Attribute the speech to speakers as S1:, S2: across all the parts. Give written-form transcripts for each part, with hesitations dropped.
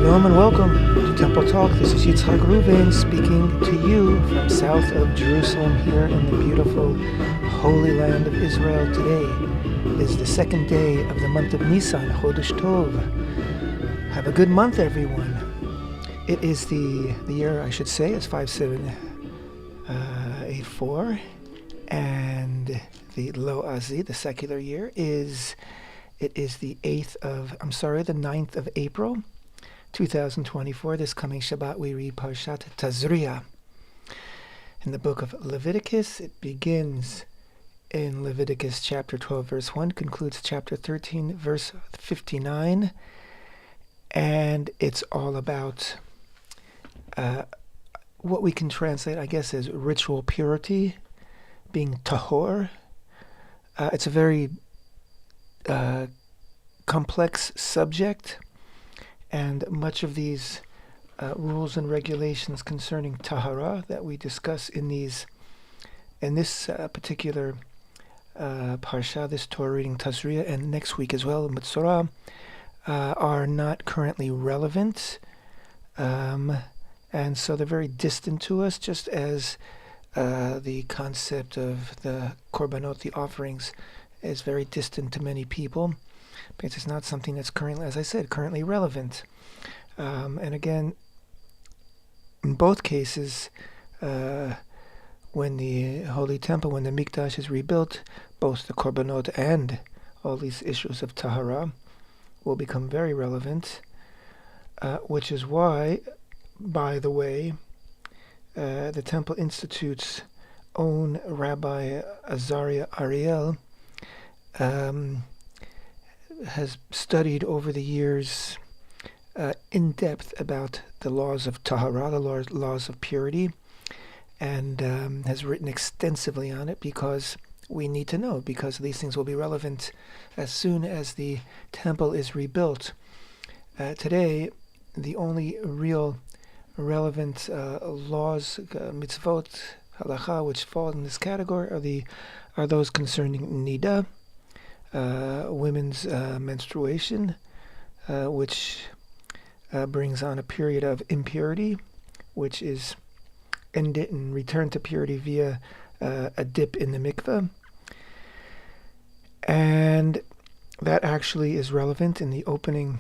S1: Shalom and welcome to Temple Talk. This is Yitzchak Reuven speaking to you from south of Jerusalem here in the beautiful Holy Land of Israel. Today is the second day of the month of Nisan, Chodesh Tov. Have a good month, everyone. It is the year, I should say, is 5784, and the Lo Azi, the secular year, is the 9th of April, 2024. This coming Shabbat we read parashat Tazria. In the book of Leviticus, it begins in Leviticus chapter 12, verse 1, concludes chapter 13, verse 59, and it's all about what we can translate, I guess, as ritual purity, being tahor. It's a very complex subject, and much of these rules and regulations concerning tahara that we discuss in this particular parasha, this Torah reading Tazria, and next week as well in tzar'at, are not currently relevant, and so they're very distant to us, just as the concept of the korbanot, the offerings, is very distant to many people, because it's not something that's currently, as I said, currently relevant. And again, in both cases, when the Holy Temple, when the Mikdash is rebuilt, both the korbanot and all these issues of tahara will become very relevant, which is why, by the way, the Temple Institute's own Rabbi Azaria Ariel has studied over the years in depth about the laws of tahara, the laws of purity, and has written extensively on it, because we need to know, because these things will be relevant as soon as the temple is rebuilt. Today, the only real relevant laws, mitzvot, halacha, which fall in this category are those concerning nida, women's menstruation, which brings on a period of impurity, which is ended and returned to purity via a dip in the mikveh. And that actually is relevant in the opening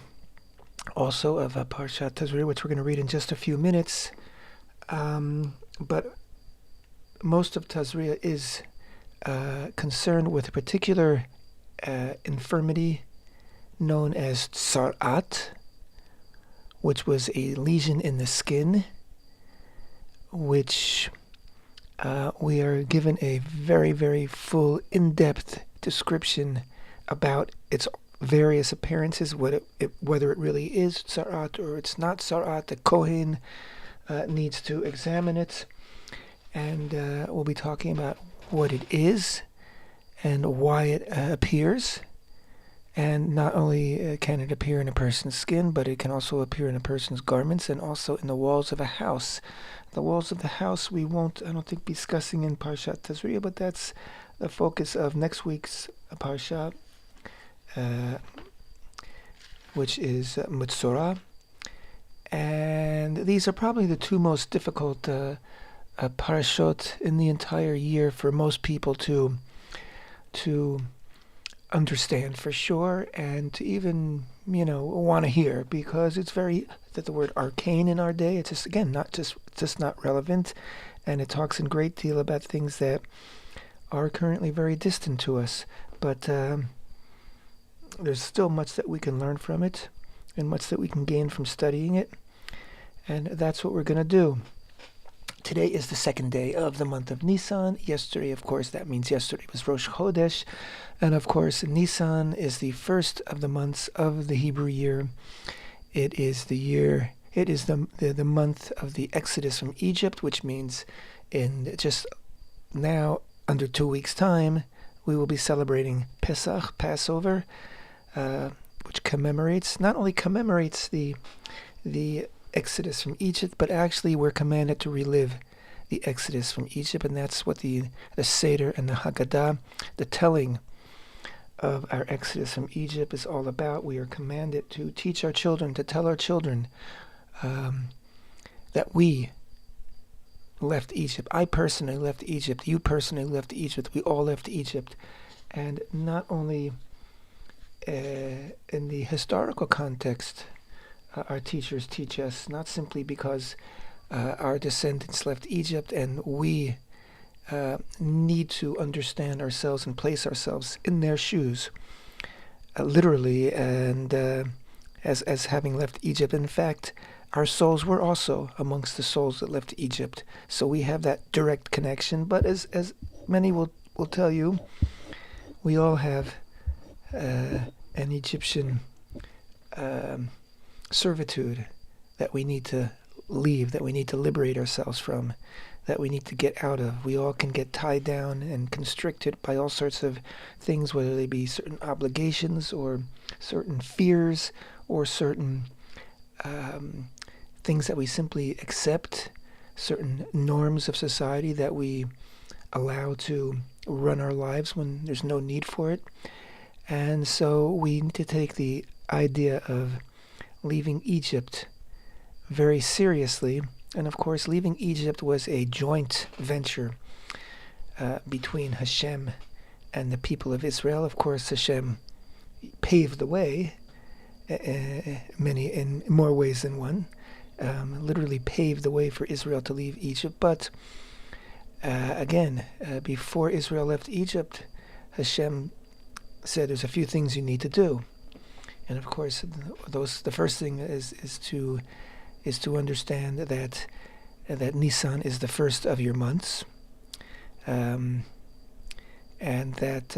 S1: also of parashat Tazria, which we're going to read in just a few minutes. But most of Tazria is concerned with a particular infirmity known as tzar'at, which was a lesion in the skin, which we are given a very, very full, in-depth description about its various appearances, whether it really is tzar'at or it's not tzar'at. The Kohen needs to examine it, and we'll be talking about what it is and why it appears. And not only can it appear in a person's skin, but it can also appear in a person's garments and also in the walls of a house. The walls of the house we won't, I don't think, be discussing in parashat Tazria, but that's the focus of next week's parasha, which is Mitzorah. And these are probably the two most difficult parashot in the entire year for most people to understand for sure, and to even, want to hear, because it's very, that the word arcane in our day, it's just, again, just not relevant, and it talks in great deal about things that are currently very distant to us, but there's still much that we can learn from it, and much that we can gain from studying it, and that's what we're going to do. Today is the second day of the month of Nisan. Yesterday, of course, that means yesterday was Rosh Chodesh. And of course, Nisan is the first of the months of the Hebrew year. It is the month of the Exodus from Egypt, which means in just now, under 2 weeks' time, we will be celebrating Pesach, Passover, which not only commemorates the Exodus from Egypt, but actually we're commanded to relive the Exodus from Egypt, and that's what the Seder and the Haggadah, the telling of our exodus from Egypt is all about. We are commanded to teach our children, to tell our children that we left Egypt. I personally left Egypt. You personally left Egypt. We all left Egypt. And not only in the historical context, our teachers teach us, not simply because our descendants left Egypt and we need to understand ourselves and place ourselves in their shoes, literally, and as having left Egypt. In fact, our souls were also amongst the souls that left Egypt. So we have that direct connection. But as many will tell you, we all have an Egyptian servitude that we need to leave, that we need to liberate ourselves from, that we need to get out of. We all can get tied down and constricted by all sorts of things, whether they be certain obligations or certain fears or certain things that we simply accept, certain norms of society that we allow to run our lives when there's no need for it. And so we need to take the idea of leaving Egypt very seriously. And of course, leaving Egypt was a joint venture between HaShem and the people of Israel. Of course, HaShem paved the way in more ways than one. Literally paved the way for Israel to leave Egypt. But again, before Israel left Egypt, HaShem said there's a few things you need to do. And of course, the first thing is to understand that Nisan is the first of your months, and that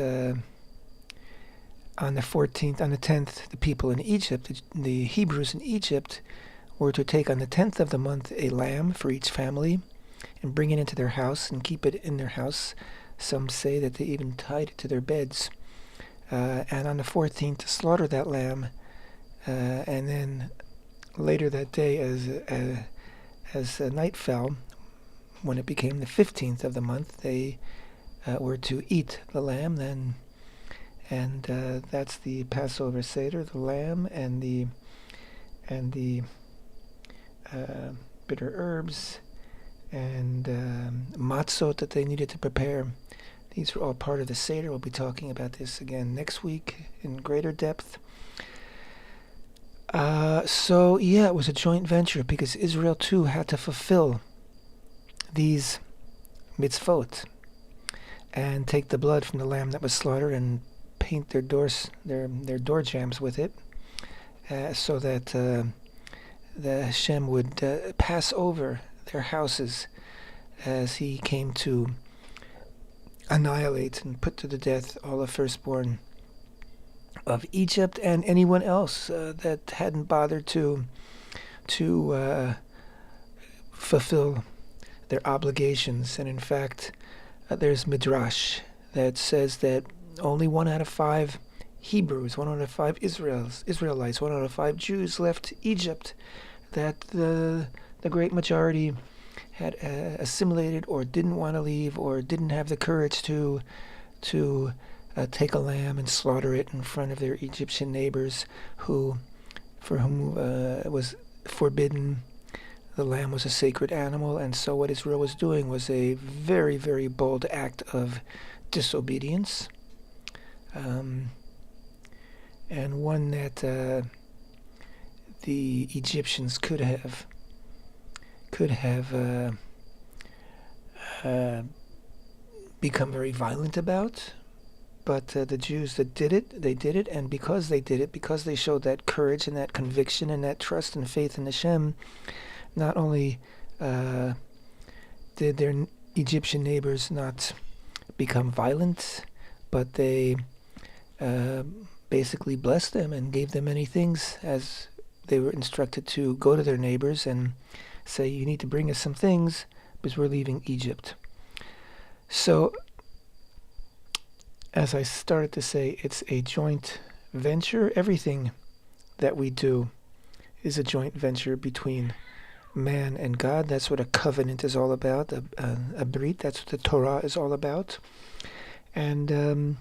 S1: on the 14th, on the 10th, the people in Egypt, the Hebrews in Egypt, were to take on the 10th of the month a lamb for each family and bring it into their house and keep it in their house. Some say that they even tied it to their beds. And on the 14th to slaughter that lamb, and then later that day, as night fell, when it became the 15th of the month, they were to eat the lamb. Then, and that's the Passover Seder, the lamb and the bitter herbs and matzot that they needed to prepare. These were all part of the Seder. We'll be talking about this again next week in greater depth. So yeah, it was a joint venture because Israel too had to fulfill these mitzvot and take the blood from the lamb that was slaughtered and paint their door jambs with it, so that the HaShem would pass over their houses as he came to annihilate and put to the death all the firstborn of Egypt and anyone else that hadn't bothered to fulfill their obligations. And in fact, there's Midrash that says that only 1 out of 5 Hebrews, 1 out of 5 Israelites, 1 out of 5 Jews left Egypt, that the great majority had assimilated or didn't want to leave or didn't have the courage to take a lamb and slaughter it in front of their Egyptian neighbors, for whom it was forbidden. The lamb was a sacred animal, and so what Israel was doing was a very, very bold act of disobedience, and one that the Egyptians could have become very violent about. But the Jews that did it, they did it, and because they did it, because they showed that courage and that conviction and that trust and faith in HaShem, not only did their Egyptian neighbors not become violent, but they basically blessed them and gave them many things, as they were instructed to go to their neighbors and say, you need to bring us some things because we're leaving Egypt. So, as I started to say, it's a joint venture. Everything that we do is a joint venture between man and God. That's what a covenant is all about, a brit. That's what the Torah is all about. And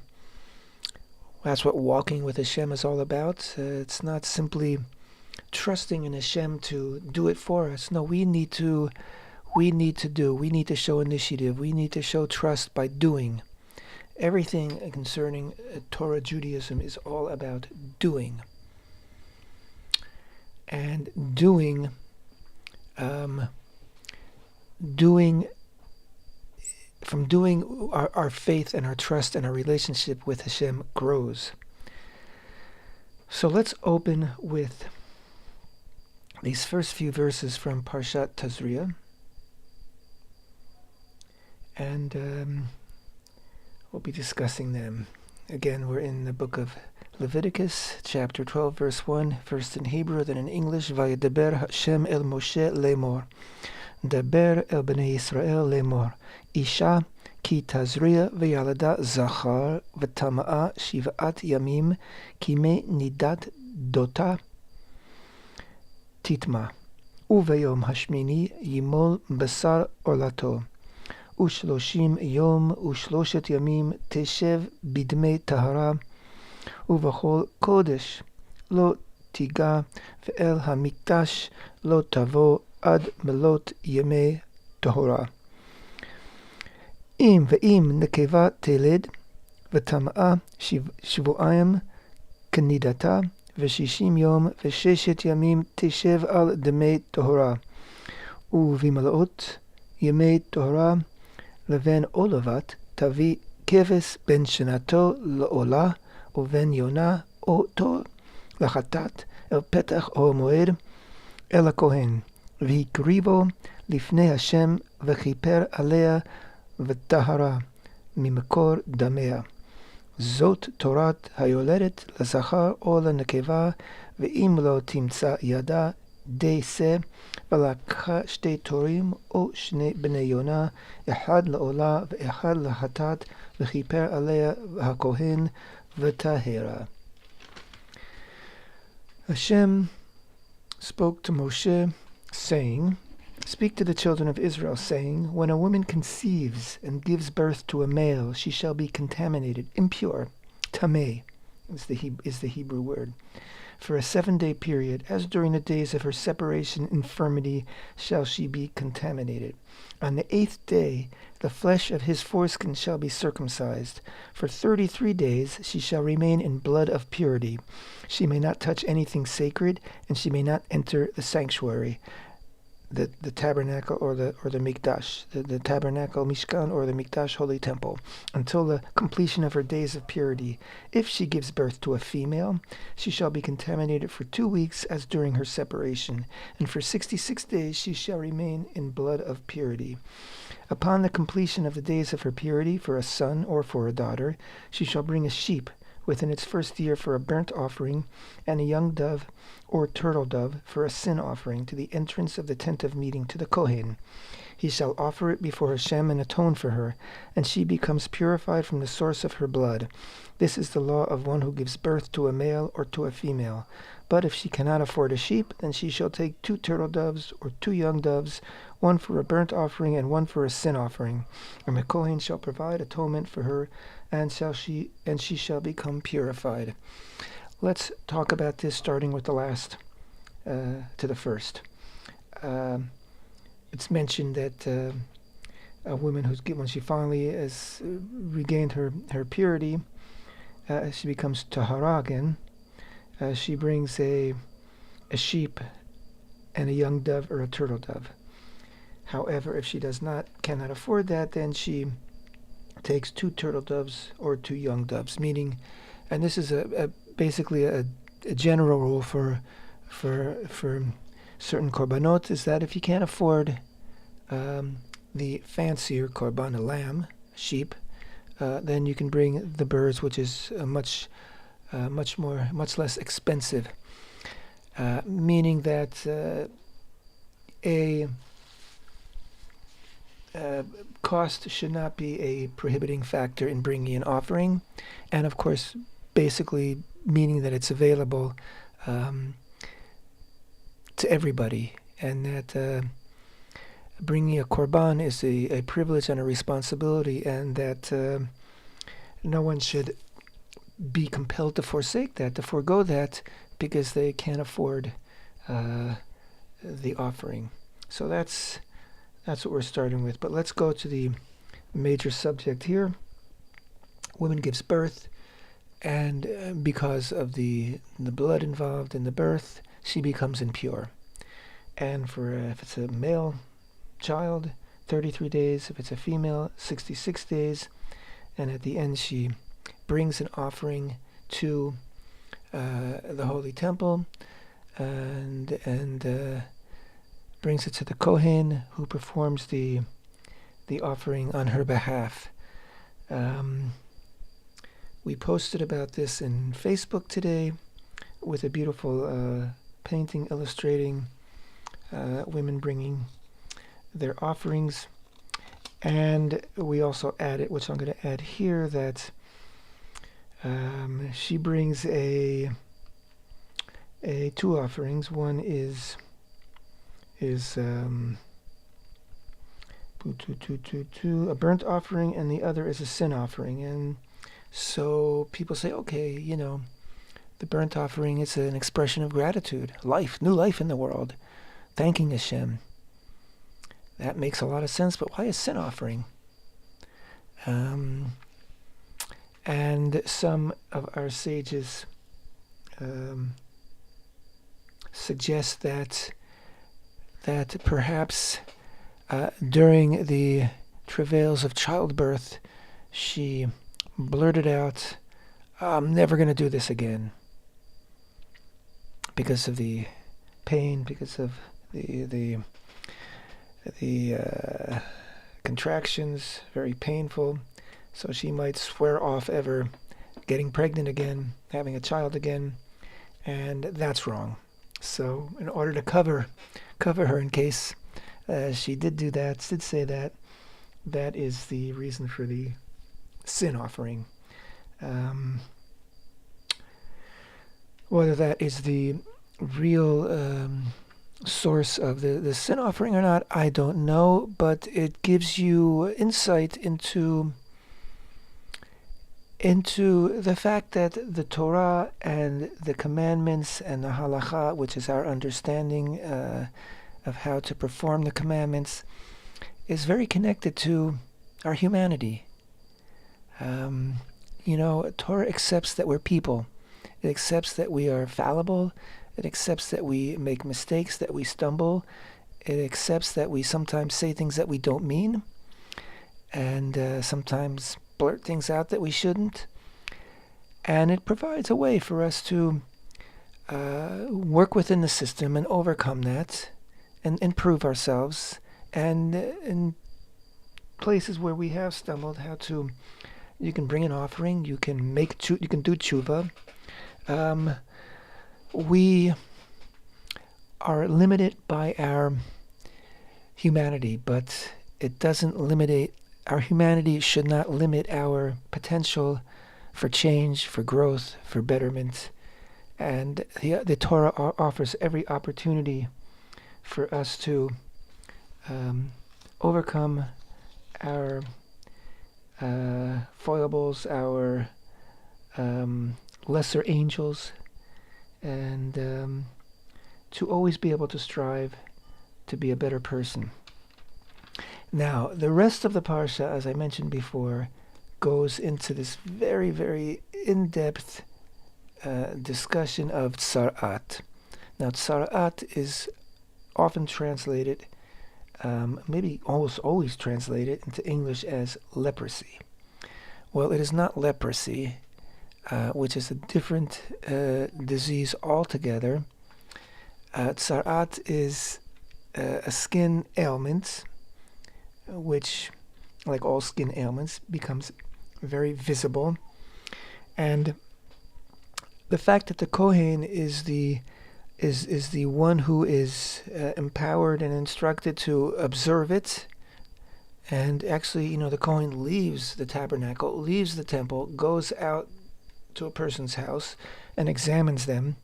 S1: That's what walking with Hashem is all about. It's not simply trusting in Hashem to do it for us. No, we need to do. We need to show initiative. We need to show trust by doing. Everything concerning Torah Judaism is all about doing. And doing from doing, our faith and our trust and our relationship with Hashem grows. So let's open with these first few verses from parashat Tazria. And we'll be discussing them. Again, we're in the book of Leviticus, chapter 12, verse 1, first in Hebrew, then in English. Vayedaber HaShem el Moshe lemor. Daber el bnei Yisrael lemor. Isha ki Tazria v'yalada zachar v'tama'a shiv'at yamim kime nidat dota titma. Uvayom hashmini yimol basar olato. ושלושים יום ושלושת ימים תשב בדמי טהרה, ובכל קודש לא תיגע, ואל המקדש לא תבוא עד מלאת ימי טהרה. ואם נקבה תלד וטמאה שבועיים כנידתה, ושישים יום וששת ימים תשב על דמי טהרה, ובמלאות ימי טהרה לבן אולבת תביא כבש בן שנתו לעולה ובן יונה אותו לחטאת אל פתח אוהל מועד אל הכהן, והקריבו לפני השם וכיפר עליה וטהרה ממקור דמיה. זאת תורת היולדת לזכר או לנקבה, ואם לא תמצא ידה די שא, ולקחה שתי תורים או שני בני יונה, אחד לעולה ואחד לחטאת, וכיפר עליה הכהן וטהרה. Hashem spoke to Moshe, saying, Speak to the children of Israel, saying, When a woman conceives and gives birth to a male, she shall be contaminated, impure, tameh is the Hebrew word, for a 7-day period, as during the days of her separation infirmity shall she be contaminated. On the 8th day the flesh of his foreskin shall be circumcised. For 33 days she shall remain in blood of purity. She may not touch anything sacred, and she may not enter the sanctuary, the tabernacle or the mikdash, the tabernacle, mishkan, or the mikdash, holy temple, until the completion of her days of purity. If she gives birth to a female, she shall be contaminated for 2 weeks as during her separation, and for 66 days she shall remain in blood of purity. Upon the completion of the days of her purity, for a son or for a daughter, she shall bring a sheep within its first year for a burnt offering, and a young dove or turtle dove for a sin offering to the entrance of the tent of meeting to the Kohen. He shall offer it before Hashem and atone for her, and she becomes purified from the source of her blood. This is the law of one who gives birth to a male or to a female. But if she cannot afford a sheep, then she shall take 2 turtle doves or 2 young doves, one for a burnt offering and one for a sin offering. And the Kohen shall provide atonement for her, and she shall become purified. Let's talk about this, starting with the last to the first. It's mentioned that a woman when she finally has regained her purity, she becomes tahara again. She brings a sheep and a young dove or a turtle dove. However, if she cannot afford that, then she takes 2 turtle doves or 2 young doves, meaning, and this is basically a general rule for certain korbanot, is that if you can't afford the fancier korban, a lamb, sheep, then you can bring the birds, which is much less expensive, meaning that a cost should not be a prohibiting factor in bringing an offering, and of course basically meaning that it's available to everybody, and that bringing a korban is a privilege and a responsibility, and that no one should be compelled to forsake that, to forego that, because they can't afford the offering. So that's what we're starting with. But let's go to the major subject here. Woman gives birth, and because of the blood involved in the birth, she becomes impure. And for if it's a male child, 33 days. If it's a female, 66 days. And at the end, she brings an offering to the holy temple, and brings it to the Kohen, who performs the offering on her behalf. We posted about this in Facebook today with a beautiful painting illustrating women bringing their offerings. And we also added, which I'm going to add here, that she brings a two offerings. One is a burnt offering, and the other is a sin offering. And so people say, okay, the burnt offering is an expression of gratitude, new life in the world, thanking HaShem. That makes a lot of sense, but why a sin offering? And some of our sages suggest that perhaps during the travails of childbirth, she blurted out, "I'm never going to do this again," because of the pain, because of the contractions, very painful. So she might swear off ever getting pregnant again, having a child again, and that's wrong. So in order to cover her in case she did say that, that is the reason for the sin offering. Whether that is the real source of the sin offering or not, I don't know, but it gives you insight into the fact that the Torah and the commandments and the halacha, which is our understanding of how to perform the commandments, is very connected to our humanity. Torah accepts that we're people. It accepts that we are fallible. It accepts that we make mistakes, that we stumble. It accepts that we sometimes say things that we don't mean, and sometimes blurt things out that we shouldn't. And it provides a way for us to work within the system and overcome that and improve ourselves. And in places where we have stumbled, you can bring an offering, you can do tshuva. We are limited by our humanity, but it doesn't limit our humanity should not limit our potential for change, for growth, for betterment. And the Torah offers every opportunity for us to overcome our foibles, our lesser angels, and to always be able to strive to be a better person. Now, the rest of the parasha, as I mentioned before, goes into this very, very in-depth discussion of tzar'at. Now, tzar'at is often translated, maybe almost always translated into English as leprosy. Well, it is not leprosy, which is a different disease altogether. Tzar'at is a skin ailment, which, like all skin ailments, becomes very visible. And the fact that the Kohen is the one who is empowered and instructed to observe it, and actually, the Kohen leaves the tabernacle, leaves the temple, goes out to a person's house and examines them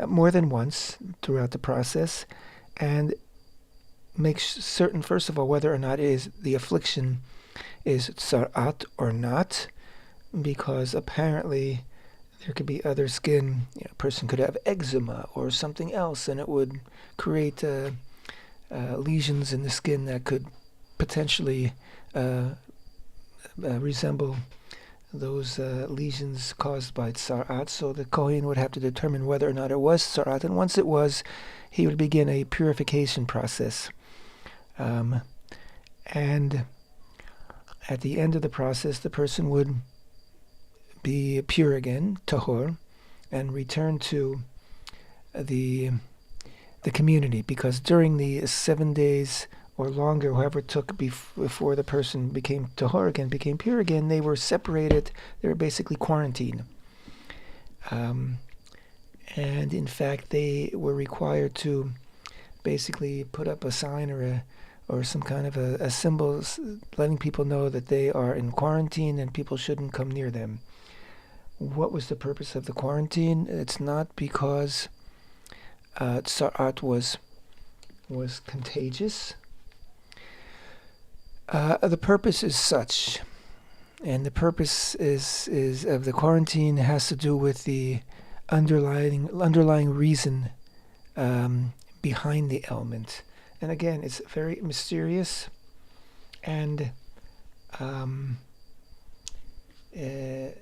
S1: more than once throughout the process, and makes certain, first of all, whether or not the affliction is tzar'at or not, because apparently There could be other skin. A person could have eczema or something else, and it would create lesions in the skin that could potentially resemble those lesions caused by tzar'at. So the Kohen would have to determine whether or not it was tzar'at, and once it was, he would begin a purification process. And at the end of the process, the person would be pure again, tahor, and return to the community, because during the 7 days or longer, however it took before the person became tahor again, became pure again, they were separated. They were basically quarantined. And in fact, they were required to basically put up a sign or some kind of a symbol letting people know that they are in quarantine and people shouldn't come near them. What was the purpose of the quarantine? It's not because tzar'at was contagious. The purpose is such, and the purpose is of the quarantine has to do with the underlying reason behind the ailment. And again, it's very mysterious, and the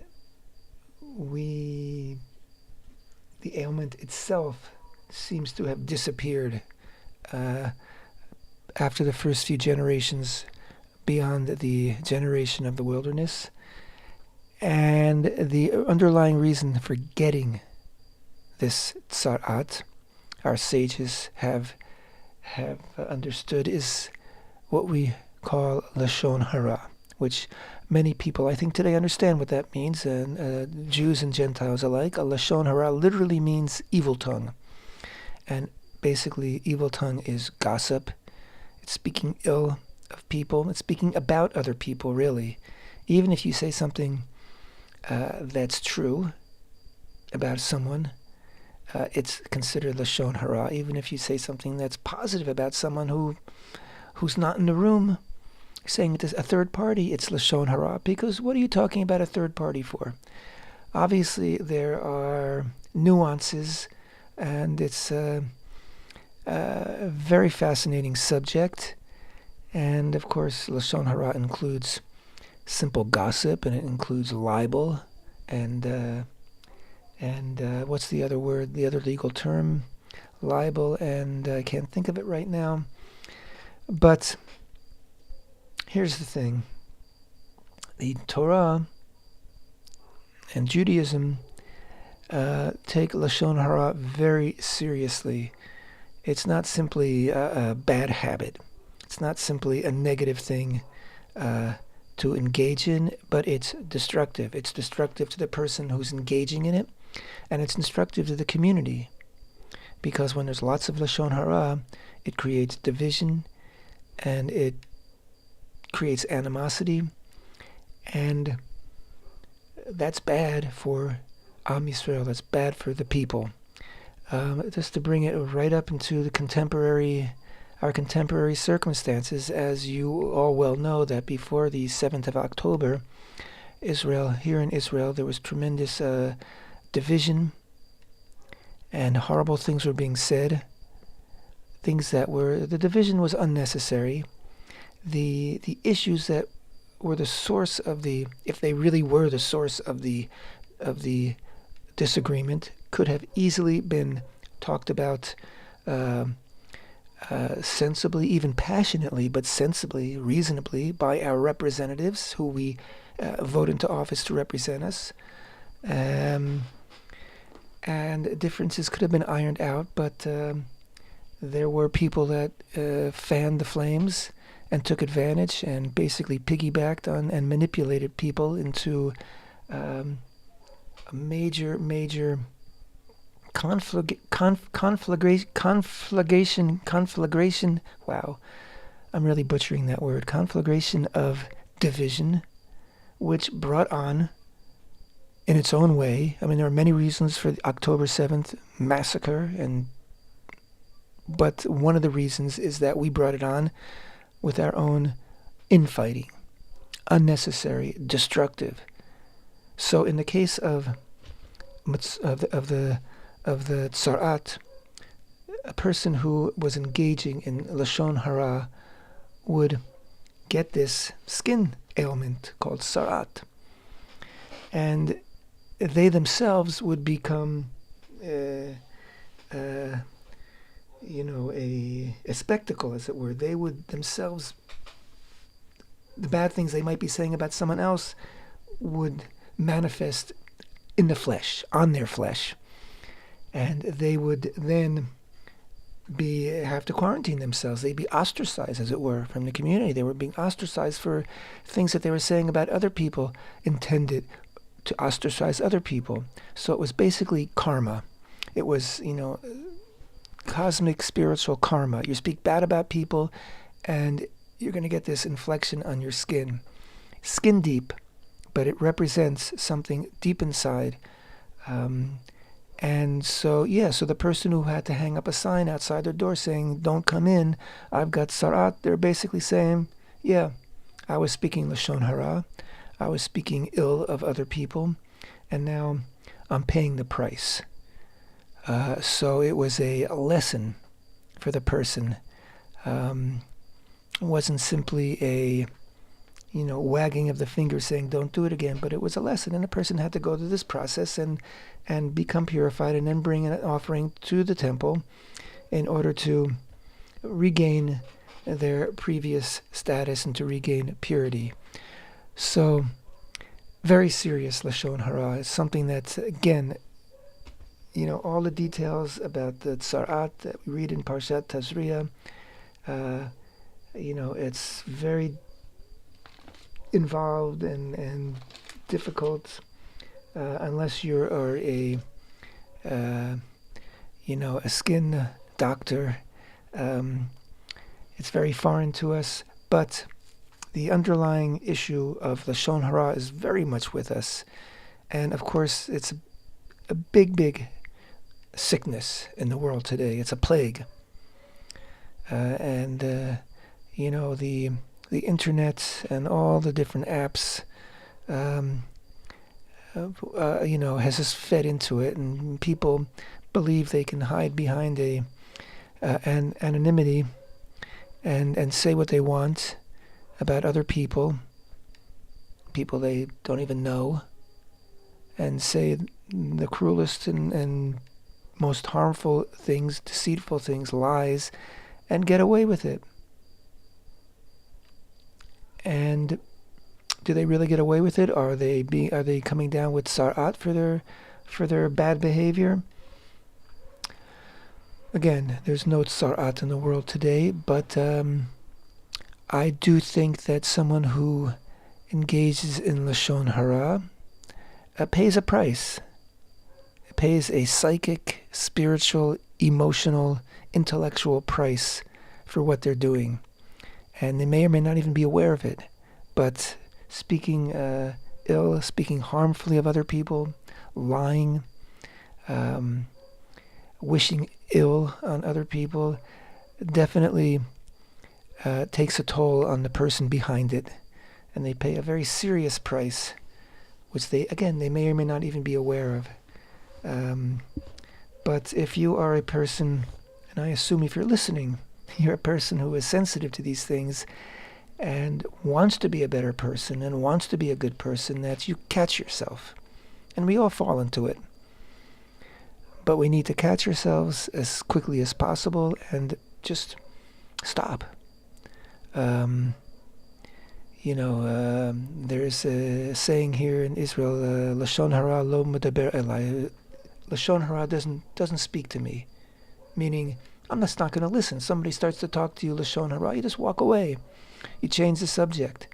S1: ailment itself seems to have disappeared after the first few generations, beyond the generation of the wilderness. And the underlying reason for getting this tzar'at, our sages have understood, is what we call Lashon Hara, which many people, I think, today understand what that means, Jews and Gentiles alike. A Lashon Hara literally means evil tongue. And basically, evil tongue is gossip. It's speaking ill of people. It's speaking about other people, really. Even if you say something that's true about someone, it's considered Lashon Hara. Even if you say something that's positive about someone who's not in the room, saying it to a third party, it's Lashon Hara. Because what are you talking about a third party for? Obviously, there are nuances, and it's a very fascinating subject. And of course, Lashon Hara includes simple gossip, and it includes libel, and what's the other word? The other legal term, libel, and I can't think of it right now. But here's the thing: the Torah and Judaism take Lashon Hara very seriously. It's not simply a bad habit. It's not simply a negative thing to engage in, but it's destructive. It's destructive to the person who's engaging in it, and it's destructive to the community. Because when there's lots of Lashon Hara, it creates division, and it creates animosity, and that's bad for Am Yisrael. That's bad for the people. Just to bring it right up into our contemporary circumstances, as you all well know, that before the 7th of October, here in Israel, there was tremendous division, and horrible things were being said. The division was unnecessary. The issues that were the source of if they really were the source of the disagreement, could have easily been talked about sensibly, even passionately, but sensibly, reasonably, by our representatives who we vote into office to represent us. And differences could have been ironed out, but there were people that fanned the flames and took advantage and basically piggybacked on and manipulated people into a major conflagration. Wow, I'm really butchering that word. Conflagration of division, which brought on, in its own way, I mean, there are many reasons for the October 7th massacre, but one of the reasons is that we brought it on with our own infighting, unnecessary, destructive. So in the case of of the tzar'at, a person who was engaging in Lashon Hara would get this skin ailment called Sarat, and they themselves would become, a spectacle, as it were. They would themselves, the bad things they might be saying about someone else would manifest in the flesh, on their flesh, and they would then have to quarantine themselves. They'd be ostracized, as it were, from the community. They were being ostracized for things that they were saying about other people, intended to ostracize other people. So it was basically karma. It was, cosmic spiritual karma. You speak bad about people, and you're going to get this inflection on your skin. Skin deep, but it represents something deep inside. And so the person who had to hang up a sign outside their door saying, "Don't come in, I've got Sarat," they're basically saying, yeah, I was speaking Lashon Hara, I was speaking ill of other people, and now I'm paying the price. So it was a lesson for the person. It wasn't simply a wagging of the finger saying, "Don't do it again," but it was a lesson, and a person had to go through this process and become purified, and then bring an offering to the temple in order to regain their previous status and to regain purity. So, very serious Lashon Hara. It's something that's, again, all the details about the tzar'at that we read in parashat Tazria, it's very involved and difficult, unless you are a skin doctor. It's very foreign to us, but the underlying issue of Lashon Hara is very much with us, and of course it's a big sickness in the world today. It's a plague, and the internet and all the different apps, has just fed into it, and people believe they can hide behind an anonymity and say what they want about other people they don't even know, and say the cruelest and most harmful things, deceitful things, lies, and get away with it. And do they really get away with it? Are they coming down with tzar'at for their bad behavior? Again, there's no tzar'at in the world today, but I do think that someone who engages in Lashon Hara pays a price. It pays a psychic, spiritual, emotional, intellectual price for what they're doing. And they may or may not even be aware of it. But speaking ill, speaking harmfully of other people, lying, wishing ill on other people, definitely takes a toll on the person behind it. And they pay a very serious price, which they may or may not even be aware of. But if you are a person, and I assume if you're listening, you're a person who is sensitive to these things and wants to be a better person and wants to be a good person, that you catch yourself. And we all fall into it. But we need to catch ourselves as quickly as possible and just stop. There's a saying here in Israel, Lashon Hara lo medaber elai. Lashon Hara doesn't speak to me. Meaning, I'm just not going to listen. Somebody starts to talk to you Lashon Hara, you just walk away. You change the subject.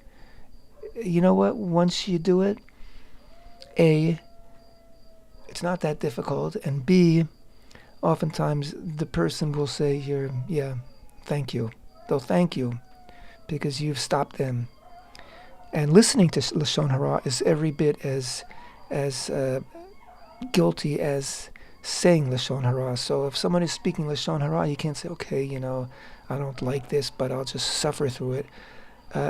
S1: You know what? Once you do it, A, it's not that difficult, and B, oftentimes the person will say here, yeah, thank you. They'll thank you because you've stopped them. And listening to Lashon Hara is every bit as guilty as saying Lashon Hara. So if someone is speaking Lashon Hara, you can't say, okay, I don't like this, but I'll just suffer through it.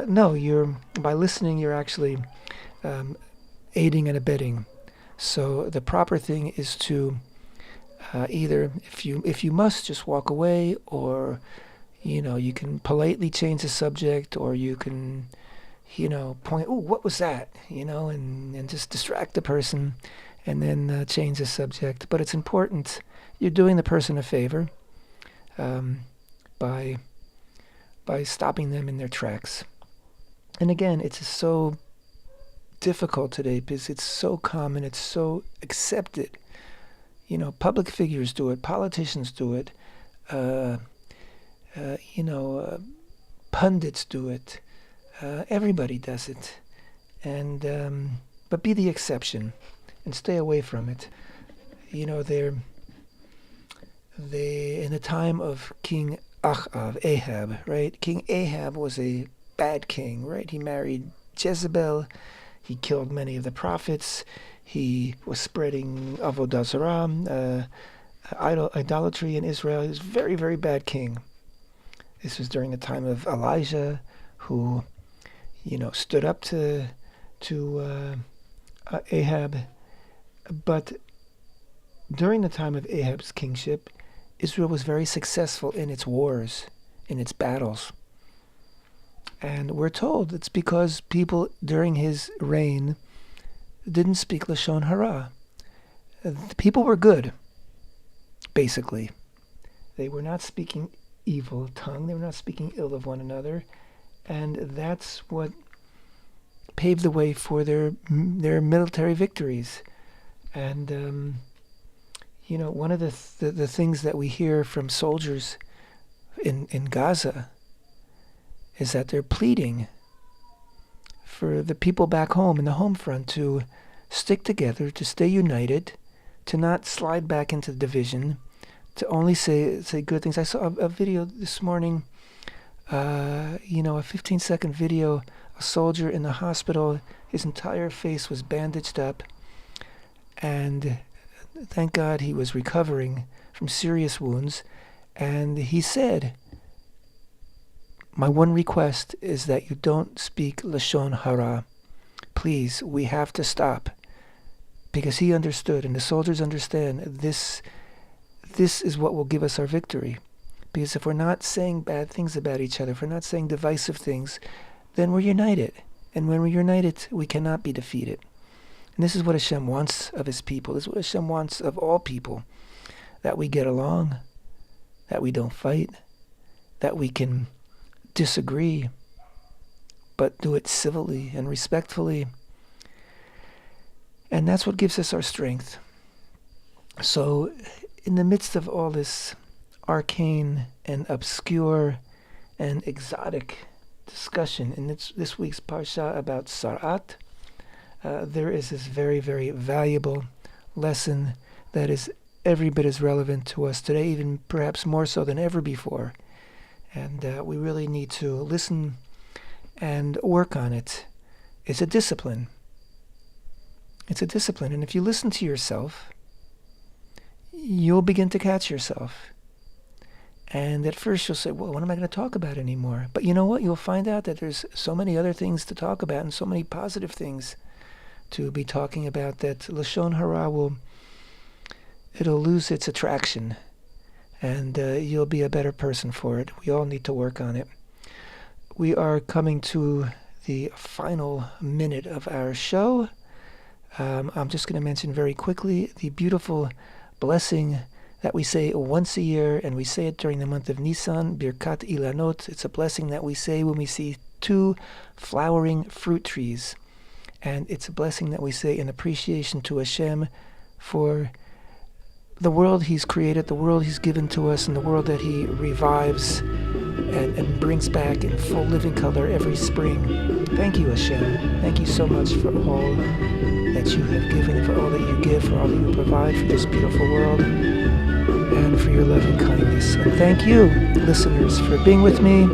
S1: No, by listening, you're actually aiding and abetting. So the proper thing is to either, if you must, just walk away, or you can politely change the subject, or you can point, oh, what was that, and just distract the person, and then change the subject. But it's important. You're doing the person a favor by stopping them in their tracks. And again, it's so difficult today because it's so common, it's so accepted. Public figures do it, politicians do it, pundits do it, everybody does it. And but be the exception and stay away from it. They in the time of King Ahab, right? King Ahab was a bad king, right? He married Jezebel. He killed many of the prophets. He was spreading avodah zarah, idolatry in Israel. He was a very, very bad king. This was during the time of Elijah, who, stood up to Ahab. But during the time of Ahab's kingship, Israel was very successful in its wars, in its battles. And we're told it's because people during his reign didn't speak Lashon Hara. The people were good, basically. They were not speaking evil tongue. They were not speaking ill of one another. And that's what paved the way for their military victories. And, one of the things that we hear from soldiers in Gaza is that they're pleading for the people back home in the home front to stick together, to stay united, to not slide back into division, to only say good things. I saw a video this morning, a 15-second video, a soldier in the hospital, his entire face was bandaged up, and thank God he was recovering from serious wounds, and he said, my one request is that you don't speak Lashon Hara. Please, we have to stop. Because he understood, and the soldiers understand, this is what will give us our victory. Because if we're not saying bad things about each other, if we're not saying divisive things, then we're united. And when we're united, we cannot be defeated. And this is what HaShem wants of his people. This is what HaShem wants of all people. That we get along, that we don't fight, that we can disagree, but do it civilly and respectfully. And that's what gives us our strength. So in the midst of all this arcane and obscure and exotic discussion in this week's parasha about Sarat, there is this very, very valuable lesson that is every bit as relevant to us today, even perhaps more so than ever before. And we really need to listen and work on it. It's a discipline. It's a discipline. And if you listen to yourself, you'll begin to catch yourself. And at first you'll say, well, what am I going to talk about anymore? But you know what? You'll find out that there's so many other things to talk about and so many positive things to be talking about that Lashon Hara it'll lose its attraction. And you'll be a better person for it. We all need to work on it. We are coming to the final minute of our show. I'm just going to mention very quickly the beautiful blessing that we say once a year, and we say it during the month of Nisan, Birkat Ilanot. It's a blessing that we say when we see 2 flowering fruit trees. And it's a blessing that we say in appreciation to HaShem for the world he's created, the world he's given to us, and the world that he revives and brings back in full living color every spring. Thank you, HaShem. Thank you so much for all that you have given, for all that you give, for all that you provide for this beautiful world, and for your love and kindness. And thank you, listeners, for being with me.